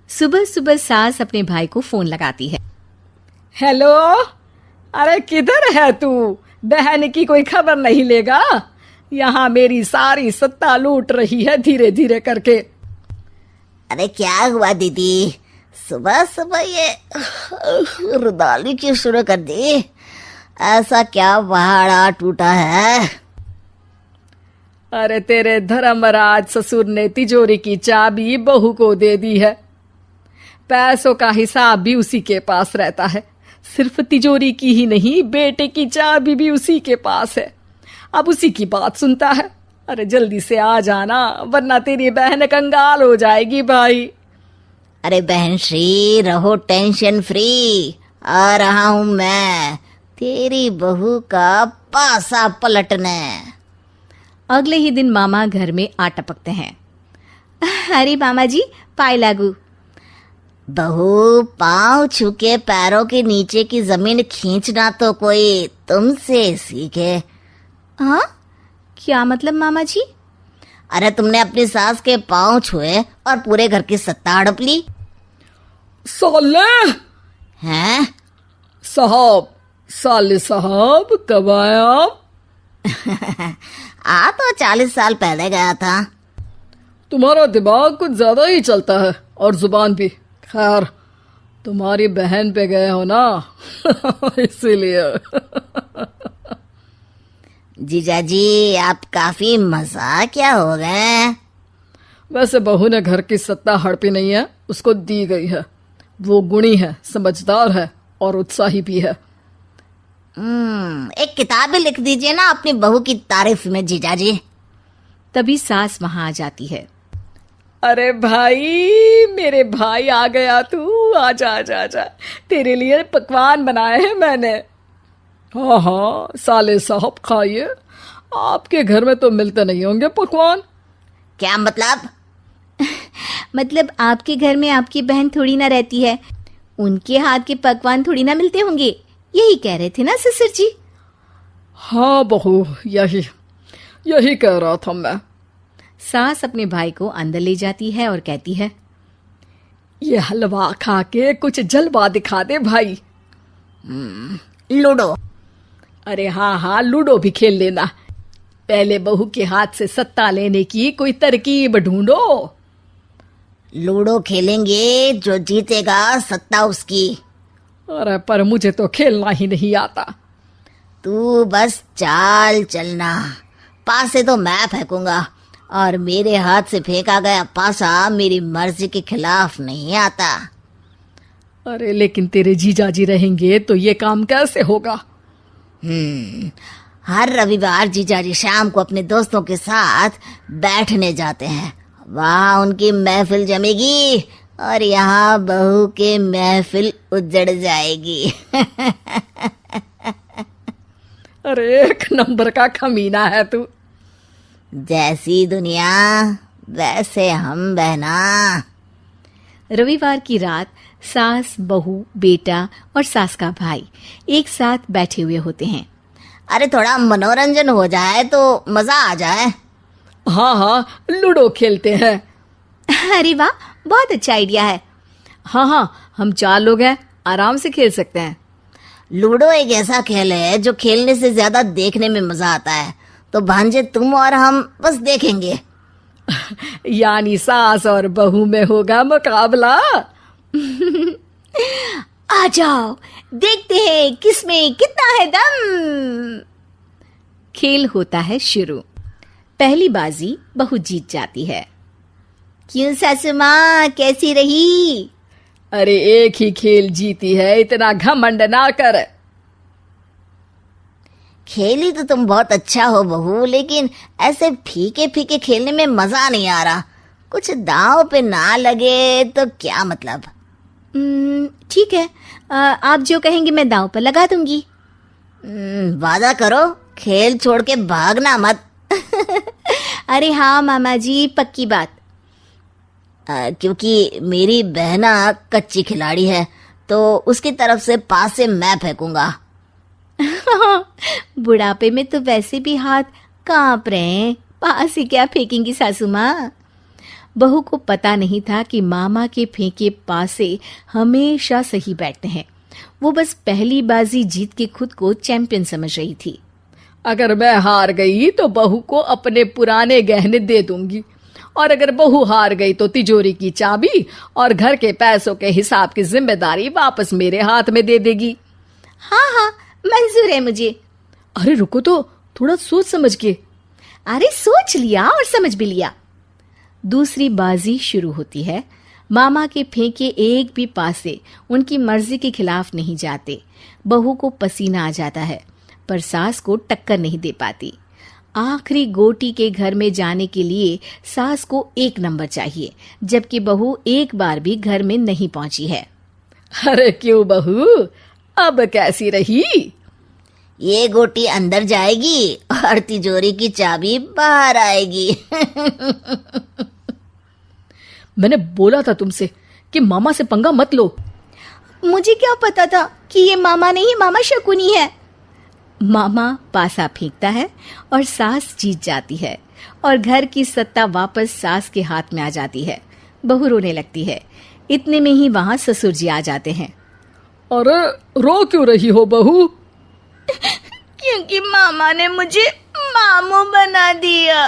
सुबह सुबह सास अपने भाई को फोन लगाती है। हेलो, अरे किधर है तू? बहन की कोई खबर नहीं लेगा? यहाँ मेरी सारी सत्ता लूट रही है धीरे धीरे करके। अरे क्या हुआ दीदी, सुबह सुबह ये रुदाली क्यों शुरू कर दी? ऐसा क्या पहाड़ा टूटा है? अरे तेरे धर्मराज ससुर ने तिजोरी की चाबी बहू को दे दी है। पैसों का हिसाब भी उसी के पास रहता है। सिर्फ तिजोरी की ही नहीं, बेटे की चाबी भी उसी के पास है। अब उसी की बात सुनता है। अरे जल्दी से आ जाना, वरना तेरी बहन कंगाल हो जाएगी भाई। अरे बहन श्री, रहो टेंशन फ्री। आ रहा हूं मैं, तेरी बहू का पासा पलटने। अगले ही दिन मामा घर में आ टपकते हैं। अरे मामा जी, पाए लागू। बहू, पाँव छू के पैरों के नीचे की जमीन खींचना तो कोई तुमसे सीखे। हाँ, क्या मतलब मामा जी? अरे तुमने अपनी सास के पाँव छुए और पूरे घर की सत्ता हड़प ली। साले हैं? साहब, साले साहब कब आए आप? आ तो 40 साल पहले गया था। तुम्हारा दिमाग कुछ ज्यादा ही चलता है और जुबान भी। खैर, तुम्हारी बहन पे गए हो ना इसीलिए। जीजाजी, आप काफी मजाकिया हो गए। वैसे बहू ने घर की सत्ता हड़पी नहीं है, उसको दी गई है। वो गुणी है, समझदार है और उत्साही भी है। एक किताब भी लिख दीजिए ना अपनी बहू की तारीफ में जीजाजी। तभी सास वहां आ जाती है। अरे भाई, मेरे भाई आ गया तू। आजा आजा आजा, तेरे लिए पकवान बनाए हैं मैंने। हाँ हाँ साले साहब, खाइए। आपके घर में तो मिलते नहीं होंगे पकवान। क्या मतलब? मतलब आपके घर में आपकी बहन थोड़ी ना रहती है, उनके हाथ के पकवान थोड़ी ना मिलते होंगे, यही कह रहे थे ना ससुर जी? हाँ बहू, यही कह रहा था मैं। सास अपने भाई को अंदर ले जाती है और कहती है, ये हलवा खा के कुछ जलवा दिखा दे भाई। लूडो। अरे हाँ हाँ, लूडो भी खेल लेना। पहले बहू के हाथ से सत्ता लेने की कोई तरकीब ढूंढो। लूडो खेलेंगे, जो जीतेगा सत्ता उसकी। अरे पर मुझे तो खेलना ही नहीं आता। तू बस चाल चलना, पासे तो मैं फेंकूंगा और मेरे हाथ से फेंका गया पासा मेरी मर्जी के खिलाफ नहीं आता। अरे लेकिन तेरे जीजाजी रहेंगे तो ये काम कैसे होगा? हर रविवार जीजाजी शाम को अपने दोस्तों के साथ बैठने जाते हैं। वहाँ उनकी महफिल जमेगी और यहाँ बहू के महफिल उजड़ जाएगी। अरे एक नंबर का खमीना है तू। जैसी दुनिया वैसे हम बहना। रविवार की रात सास, बहू, बेटा और सास का भाई एक साथ बैठे हुए होते हैं। अरे थोड़ा मनोरंजन हो जाए तो मजा आ जाए। हाँ हाँ, लूडो खेलते हैं। अरे वाह, बहुत अच्छा आइडिया है। हाँ हाँ, हम 4 लोग हैं, आराम से खेल सकते हैं। लूडो एक ऐसा खेल है जो खेलने से ज्यादा देखने में मजा आता है। तो भांजे, तुम और हम बस देखेंगे। यानी सास और बहू में होगा मुकाबला। आ जाओ, देखते हैं किसमें कितना है दम। खेल होता है शुरू। पहली बाजी बहू जीत जाती है। क्यों सासू माँ, कैसी रही? अरे एक ही खेल जीती है, इतना घमंड ना कर। खेली तो तुम बहुत अच्छा हो बहू, लेकिन ऐसे फीके फीके खेलने में मजा नहीं आ रहा। कुछ दांव पे ना लगे तो क्या मतलब? ठीक है, आप जो कहेंगे मैं दांव पर लगा दूंगी। वादा करो, खेल छोड़ के भागना मत। अरे हाँ मामा जी, पक्की बात। क्योंकि मेरी बहना कच्ची खिलाड़ी है, तो उसकी तरफ से पास से मैं फेंकूंगा। बुढ़ापे में तो वैसे भी हाथ कांप रहे हैं, पास ही क्या फेंकेंगी सासू माँ। बहू को पता नहीं था कि मामा के फेंके पासे हमेशा सही बैठते हैं। वो बस पहली बाजी जीत के खुद को चैंपियन समझ रही थी। अगर मैं हार गई तो बहू को अपने पुराने गहने दे दूंगी, और अगर बहू हार गई तो तिजोरी की चाबी और घर के पैसों के हिसाब की जिम्मेदारी वापस मेरे हाथ में दे देगी। हाँ हाँ, मंजूर है मुझे। अरे रुको तो, थोड़ा सोच समझ के। अरे सोच लिया और समझ भी लिया। दूसरी बाजी शुरू होती है। मामा के फेंके एक भी पासे उनकी मर्जी के खिलाफ नहीं जाते। बहू को पसीना आ जाता है, पर सास को टक्कर नहीं दे पाती। आखिरी गोटी के घर में जाने के लिए सास को 1 नंबर चाहिए, जबकि बहू एक बार भी घर में नहीं पहुंची है। अरे क्यों बहू, अब कैसी रही? ये गोटी अंदर जाएगी और तिजोरी की चाबी बाहर आएगी। मैंने बोला था तुमसे कि मामा से पंगा मत लो। मुझे क्या पता था कि ये मामा नहीं, मामा शकुनी है। मामा पासा फेंकता है और सास जीत जाती है और घर की सत्ता वापस सास के हाथ में आ जाती है। बहू रोने लगती है। इतने में ही वहां ससुर जी आ जाते हैं। अरे रो क्यों रही हो बहू? क्योंकि मामा ने मुझे मामू बना दिया।